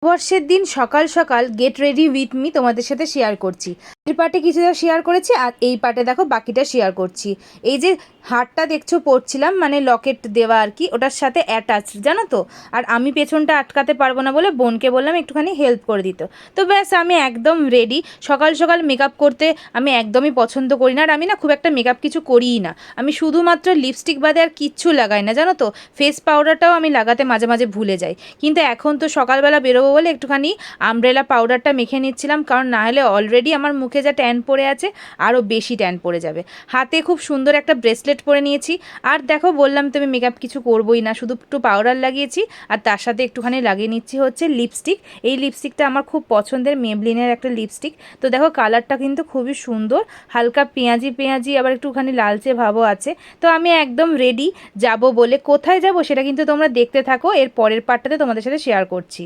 বর্ষের দিন সকাল সকাল গেট রেডি উইথ মি তোমাদের সাথে শেয়ার করছি। এর পার্টে কিছুটা শেয়ার করেছি আর এই পার্টে দেখো বাকিটা শেয়ার করছি। এই যে হারটা দেখছো পরছিলাম, মানে লকেট দেওয়া আর কি, ওটার সাথে অ্যাটাচ, জানো তো। আর আমি পেছনটা আটকাতে পারবো না বলে বোনকে বললাম একটুখানি হেল্প করে দিত। তো ব্যাস আমি একদম রেডি। সকাল সকাল মেকআপ করতে আমি একদমই পছন্দ করি না, আর আমি না খুব একটা মেকআপ কিছু করিই না। আমি শুধুমাত্র লিপস্টিক বাদে আর কিচ্ছু লাগাই না, জানো তো। ফেস পাউডারটাও আমি লাগাতে মাঝে মাঝে ভুলে যাই। কিন্তু এখন তো সকালবেলা বেরোবো বলে একটুখানি আমব্রেলা পাউডারটা মেখে নিচ্ছিলাম, কারণ না হলে অলরেডি আমার মুখে যা ট্যান পড়ে আছে আরও বেশি ট্যান পড়ে যাবে। হাতে খুব সুন্দর একটা ব্রেসলেট পরে নিয়েছি। আর দেখো বললাম তো আমি মেকআপ কিছু করবোই না, শুধু একটু পাউডার লাগিয়েছি আর তার সাথে একটুখানি লাগিয়ে নিচ্ছি হচ্ছে লিপস্টিক। এই লিপস্টিকটা আমার খুব পছন্দের, মেবলিনের একটা লিপস্টিক। তো দেখো কালারটা কিন্তু খুবই সুন্দর, হালকা পেঁয়াজি পেঁয়াজি আবার একটুখানি লালচে ভাবও আছে। তো আমি একদম রেডি যাব বলে। কোথায় যাব সেটা কিন্তু তোমরা দেখতে থাকো, এর পরের পার্টটাতে তোমাদের সাথে শেয়ার করছি।